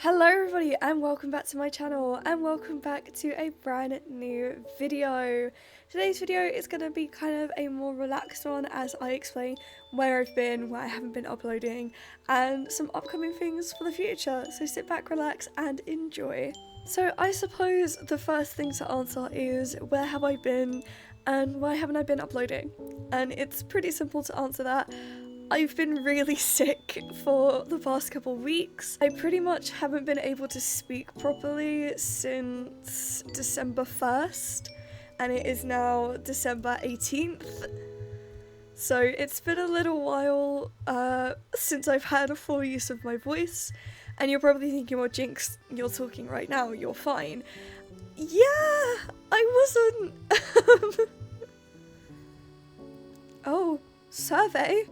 Hello everybody and welcome back to my channel and welcome back to a brand new video. Today's video is going to be kind of a more relaxed one as I explain where I've been, where I haven't been uploading and some upcoming things for the future. So sit back, relax and enjoy. So I suppose the first thing to answer is where have I been and why haven't I been uploading? And it's pretty simple to answer that. I've been really sick for the past couple weeks. I pretty much haven't been able to speak properly since December 1st and it is now December 18th. So it's been a little while since I've had a full use of my voice, and you're probably thinking, well Jinx, you're talking right now, you're fine. Yeah, I wasn't. Oh, survey?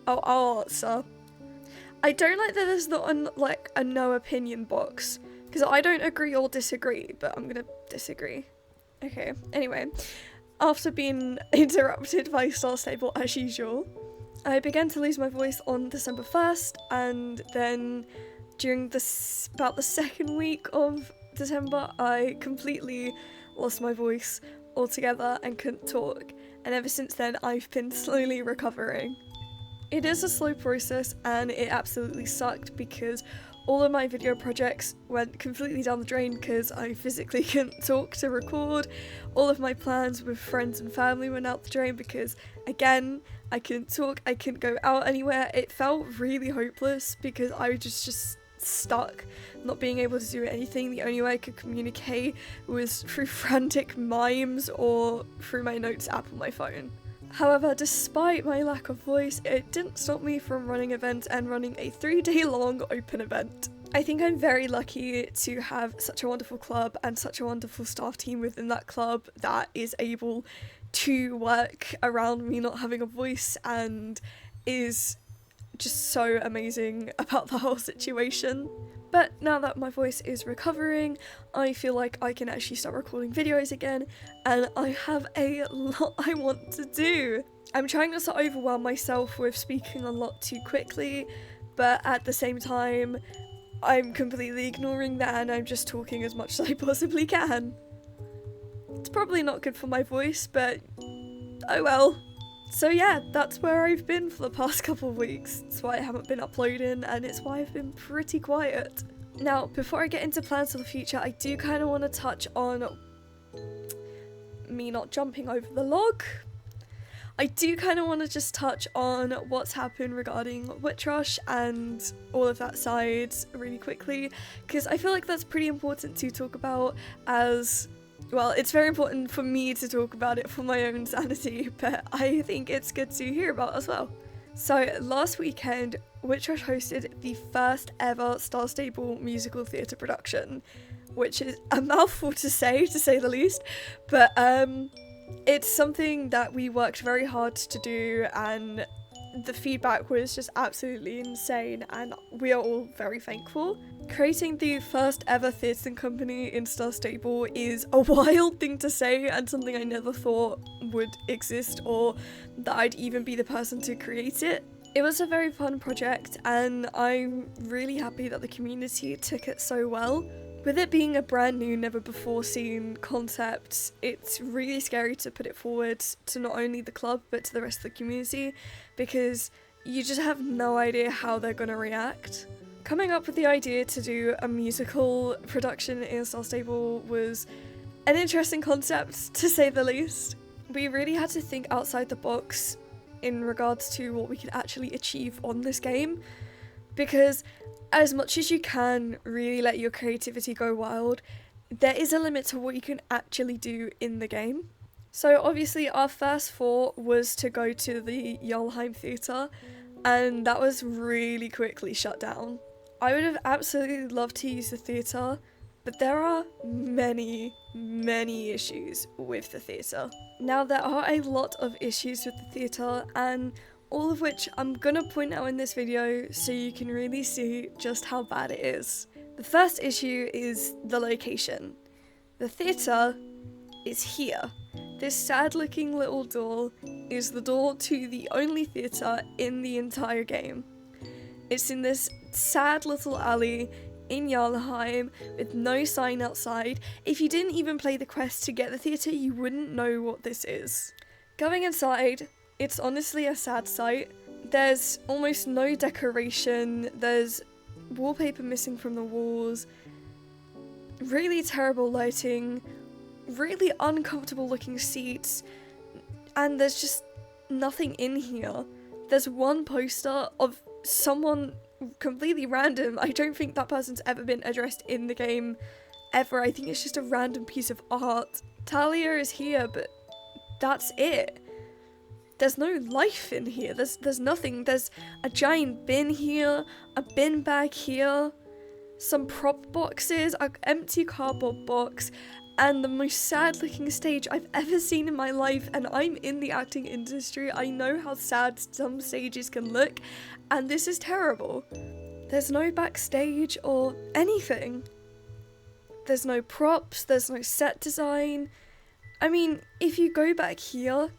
Oh, I'll answer. I don't like that there's not a no opinion box, because I don't agree or disagree, but I'm gonna disagree. Okay, anyway, after being interrupted by Star Stable as usual, I began to lose my voice on December 1st, and then during about the second week of December, I completely lost my voice altogether and couldn't talk, and ever since then I've been slowly recovering. It is a slow process and it absolutely sucked because all of my video projects went completely down the drain because I physically couldn't talk to record. All of my plans with friends and family went out the drain because, again, I couldn't talk, I couldn't go out anywhere. It felt really hopeless because I was just stuck, not being able to do anything. The only way I could communicate was through frantic mimes or through my notes app on my phone. However, despite my lack of voice, it didn't stop me from running events and running a 3-day long open event. I think I'm very lucky to have such a wonderful club and such a wonderful staff team within that club that is able to work around me not having a voice and is just so amazing about the whole situation. But now that my voice is recovering, I feel like I can actually start recording videos again, and I have a lot I want to do. I'm trying not to overwhelm myself with speaking a lot too quickly, but at the same time, I'm completely ignoring that and I'm just talking as much as I possibly can. It's probably not good for my voice, but oh well. So yeah, that's where I've been for the past couple of weeks. It's why I haven't been uploading and it's why I've been pretty quiet. Now, before I get into plans for the future, I do kind of want to touch on me not jumping over the log. I do kind of want to just touch on what's happened regarding Witch Rush and all of that side really quickly, because I feel like that's pretty important to talk about as... well, it's very important for me to talk about it for my own sanity, but I think it's good to hear about as well. So last weekend, Witch Rush hosted the first ever Star Stable musical theatre production, which is a mouthful to say the least, but it's something that we worked very hard to do and the feedback was just absolutely insane and we are all very thankful. Creating the first ever theatre company in Star Stable is a wild thing to say and something I never thought would exist or that I'd even be the person to create it. It was a very fun project and I'm really happy that the community took it so well. With it being a brand new, never before seen concept, it's really scary to put it forward to not only the club but to the rest of the community because you just have no idea how they're going to react. Coming up with the idea to do a musical production in Star Stable was an interesting concept to say the least. We really had to think outside the box in regards to what we could actually achieve on this game because as much as you can really let your creativity go wild, there is a limit to what you can actually do in the game. So obviously our first thought was to go to the Yulheim Theatre, and that was really quickly shut down. I would have absolutely loved to use the theatre, but there are many issues with the theatre. Now there are a lot of issues with the theatre, and all of which I'm gonna point out in this video so you can really see just how bad it is. The first issue is the location. The theatre is here. This sad looking little door is the door to the only theatre in the entire game. It's in this sad little alley in Jarlheim with no sign outside. If you didn't even play the quest to get the theatre, you wouldn't know what this is. Going inside, it's honestly a sad sight. There's almost no decoration, there's wallpaper missing from the walls, really terrible lighting, really uncomfortable looking seats, and there's just nothing in here. There's one poster of someone completely random. I don't think that person's ever been addressed in the game ever. I think it's just a random piece of art. Talia is here, but that's it. There's no life in here. There's nothing. There's a giant bin here, a bin bag here, some prop boxes, an empty cardboard box, and the most sad looking stage I've ever seen in my life. And I'm in the acting industry. I know how sad some stages can look, and this is terrible. There's no backstage or anything. There's no props, there's no set design. I mean, if you go back here,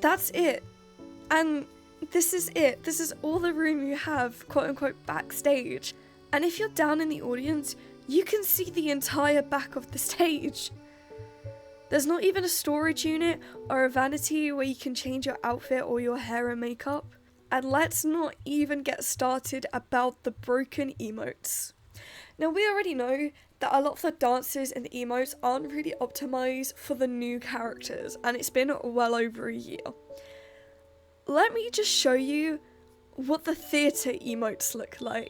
that's it. And this is it. This is all the room you have, quote unquote, backstage. And if you're down in the audience, you can see the entire back of the stage. There's not even a storage unit or a vanity where you can change your outfit or your hair and makeup. And let's not even get started about the broken emotes. Now, we already know that a lot of the dances and emotes aren't really optimized for the new characters, and it's been well over a year. Let me just show you what the theatre emotes look like.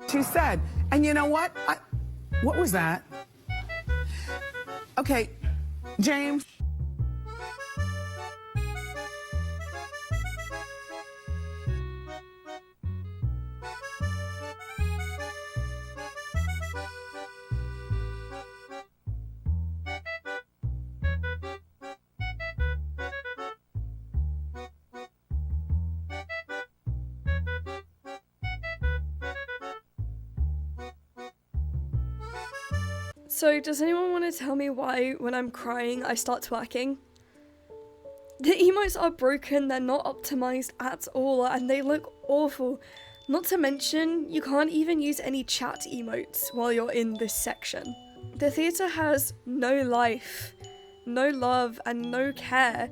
She said, and you know what? What was that? Okay, James. So, does anyone want to tell me why, when I'm crying, I start twerking? The emotes are broken, they're not optimized at all, and they look awful. Not to mention, you can't even use any chat emotes while you're in this section. The theatre has no life, no love, and no care,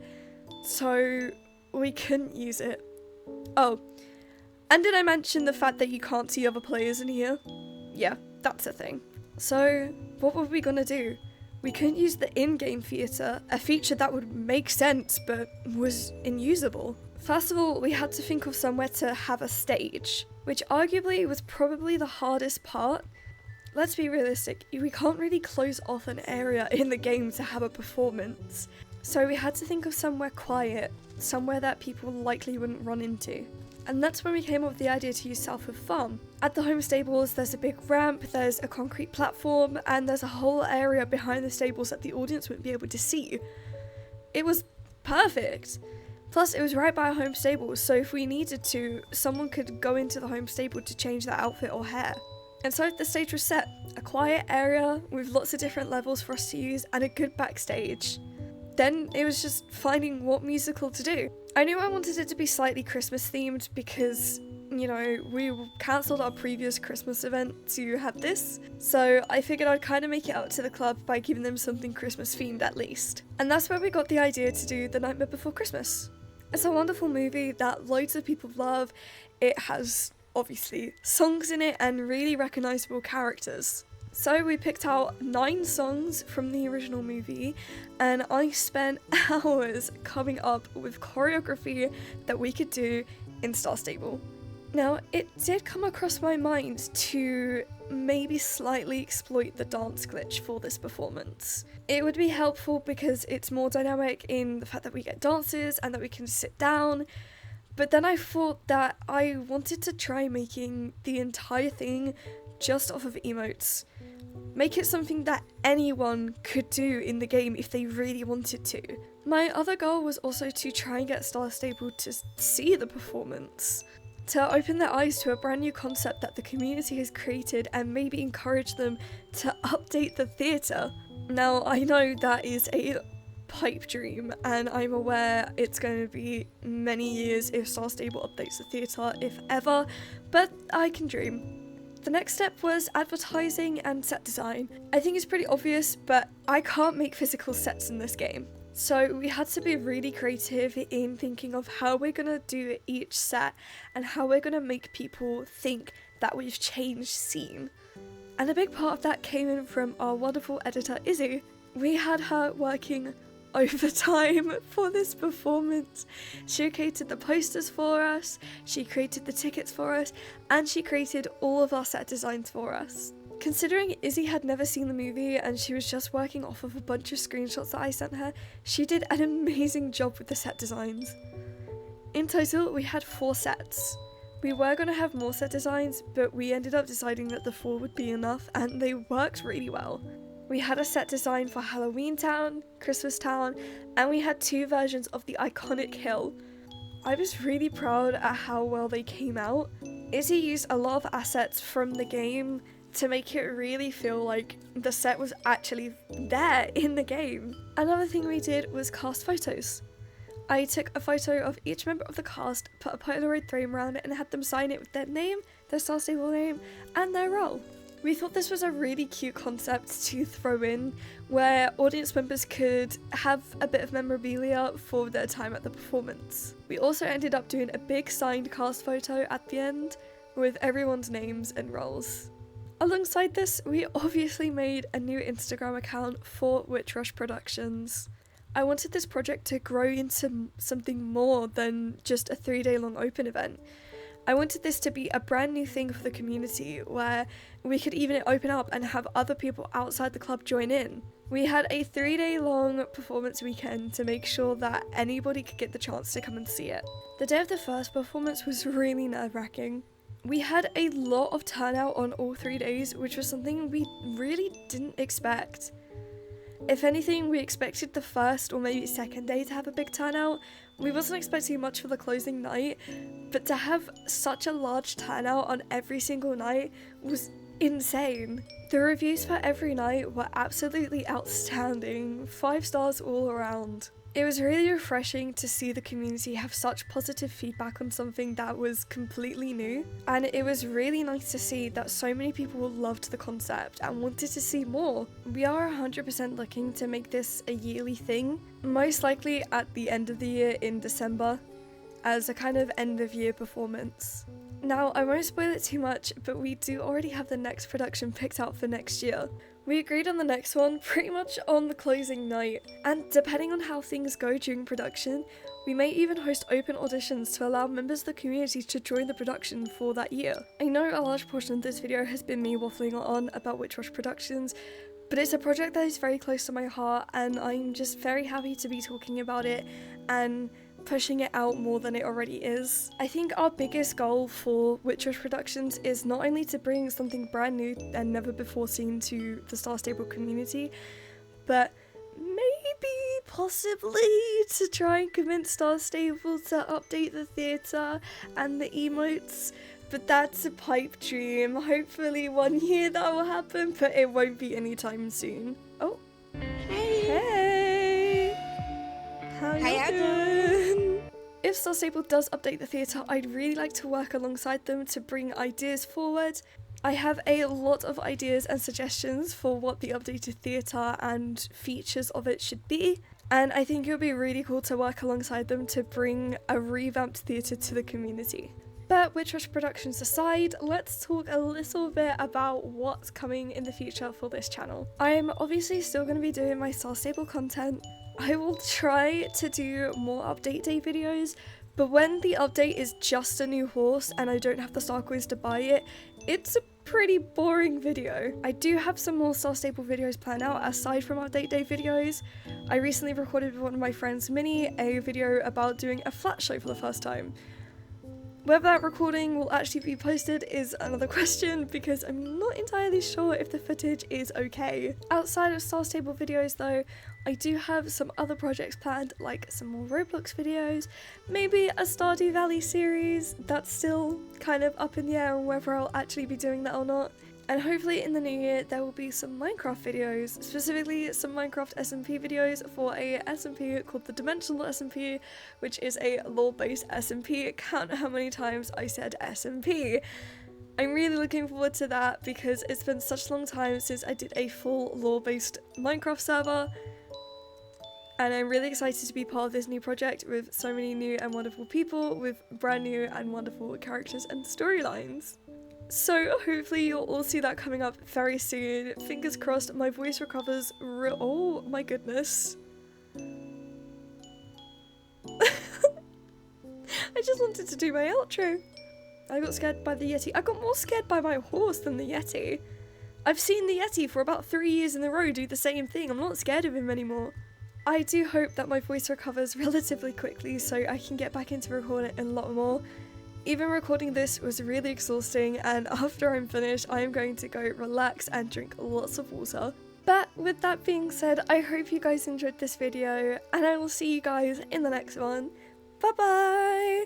so we couldn't use it. Oh, and did I mention the fact that you can't see other players in here? Yeah, that's a thing. So, what were we gonna do? We couldn't use the in-game theatre, a feature that would make sense but was unusable. First of all, we had to think of somewhere to have a stage, which arguably was probably the hardest part. Let's be realistic, we can't really close off an area in the game to have a performance. So we had to think of somewhere quiet, somewhere that people likely wouldn't run into. And that's when we came up with the idea to use Southwood Farm. At the home stables, there's a big ramp, there's a concrete platform, and there's a whole area behind the stables that the audience wouldn't be able to see. It was perfect. Plus, it was right by our home stables, so if we needed to, someone could go into the home stable to change their outfit or hair. And so the stage was set, a quiet area with lots of different levels for us to use and a good backstage. Then it was just finding what musical to do. I knew I wanted it to be slightly Christmas themed because, you know, we cancelled our previous Christmas event to have this, so I figured I'd kind of make it out to the club by giving them something Christmas themed at least. And that's where we got the idea to do The Nightmare Before Christmas. It's a wonderful movie that loads of people love. It has, obviously, songs in it and really recognisable characters. So we picked out 9 songs from the original movie, and I spent hours coming up with choreography that we could do in Star Stable. Now, it did come across my mind to maybe slightly exploit the dance glitch for this performance. It would be helpful because it's more dynamic in the fact that we get dances and that we can sit down, but then I thought that I wanted to try making the entire thing just off of emotes. Make it something that anyone could do in the game if they really wanted to. My other goal was also to try and get Star Stable to see the performance. to open their eyes to a brand new concept that the community has created and maybe encourage them to update the theatre. Now, I know that is a pipe dream, and I'm aware it's going to be many years if Star Stable updates the theatre, if ever, but I can dream. The next step was advertising and set design. I think it's pretty obvious, but I can't make physical sets in this game. So we had to be really creative in thinking of how we're going to do each set and how we're going to make people think that we've changed scene. And a big part of that came in from our wonderful editor, Izzy. We had her working overtime for this performance. She created the posters for us, she created the tickets for us, and she created all of our set designs for us. Considering Izzy had never seen the movie and she was just working off of a bunch of screenshots that I sent her, she did an amazing job with the set designs. In total, we had 4 sets. We were going to have more set designs, but we ended up deciding that the 4 would be enough, and they worked really well. We had a set design for Halloween Town, Christmas Town, and we had 2 versions of the iconic hill. I was really proud at how well they came out. Izzy used a lot of assets from the game to make it really feel like the set was actually there in the game. Another thing we did was cast photos. I took a photo of each member of the cast, put a Polaroid frame around it, and had them sign it with their name, their Star Stable name, and their role. We thought this was a really cute concept to throw in, where audience members could have a bit of memorabilia for their time at the performance. We also ended up doing a big signed cast photo at the end, with everyone's names and roles. Alongside this, we obviously made a new Instagram account for Witch Rush Productions. I wanted this project to grow into something more than just a 3-day long open event. I wanted this to be a brand new thing for the community, where we could even open up and have other people outside the club join in. We had a 3-day long performance weekend to make sure that anybody could get the chance to come and see it. The day of the first performance was really nerve-wracking. We had a lot of turnout on all 3 days, which was something we really didn't expect. If anything, we expected the first or maybe second day to have a big turnout. We wasn't expecting much for the closing night, but to have such a large turnout on every single night was insane. The reviews for every night were absolutely outstanding, 5 stars all around. It was really refreshing to see the community have such positive feedback on something that was completely new, and it was really nice to see that so many people loved the concept and wanted to see more. We are 100% looking to make this a yearly thing, most likely at the end of the year in December, as a kind of end of year performance. Now, I won't spoil it too much, but we do already have the next production picked out for next year. We agreed on the next one pretty much on the closing night, and depending on how things go during production, we may even host open auditions to allow members of the community to join the production for that year. I know a large portion of this video has been me waffling on about Witch Rush Productions, but it's a project that is very close to my heart, and I'm just very happy to be talking about it and pushing it out more than it already is. I think our biggest goal for Witch Rush Productions is not only to bring something brand new and never before seen to the Star Stable community, but maybe possibly to try and convince Star Stable to update the theatre and the emotes, but that's a pipe dream. Hopefully one year that will happen, but it won't be anytime soon. Oh, hey, how you doing? If Star Stable does update the theatre, I'd really like to work alongside them to bring ideas forward. I have a lot of ideas and suggestions for what the updated theatre and features of it should be, and I think it would be really cool to work alongside them to bring a revamped theatre to the community. But Witch Rush Productions aside, let's talk a little bit about what's coming in the future for this channel. I'm obviously still going to be doing my Star Stable content. I will try to do more update day videos, but when the update is just a new horse and I don't have the Star Coins to buy it, it's a pretty boring video. I do have some more Star Stable videos planned out aside from update day videos. I recently recorded with one of my friends, Minnie, a video about doing a flat show for the first time. Whether that recording will actually be posted is another question, because I'm not entirely sure if the footage is okay. Outside of Star Stable videos though, I do have some other projects planned, like some more Roblox videos, maybe a Stardew Valley series. That's still kind of up in the air on whether I'll actually be doing that or not. And hopefully in the new year there will be some Minecraft videos, specifically some Minecraft SMP videos for a SMP called the Dimensional SMP, which is a lore-based SMP. Count how many times I said SMP. I'm really looking forward to that because it's been such a long time since I did a full lore-based Minecraft server. And I'm really excited to be part of this new project with so many new and wonderful people with brand new and wonderful characters and storylines. So hopefully you'll all see that coming up very soon. Fingers crossed my voice recovers oh my goodness. I just wanted to do my outro. I got scared by the Yeti. I got more scared by my horse than the Yeti. I've seen the Yeti for about 3 years in a row do the same thing. I'm not scared of him anymore. I do hope that my voice recovers relatively quickly so I can get back into recording a lot more. Even recording this was really exhausting, and after I'm finished I am going to go relax and drink lots of water. But with that being said, I hope you guys enjoyed this video and I will see you guys in the next one. Bye bye!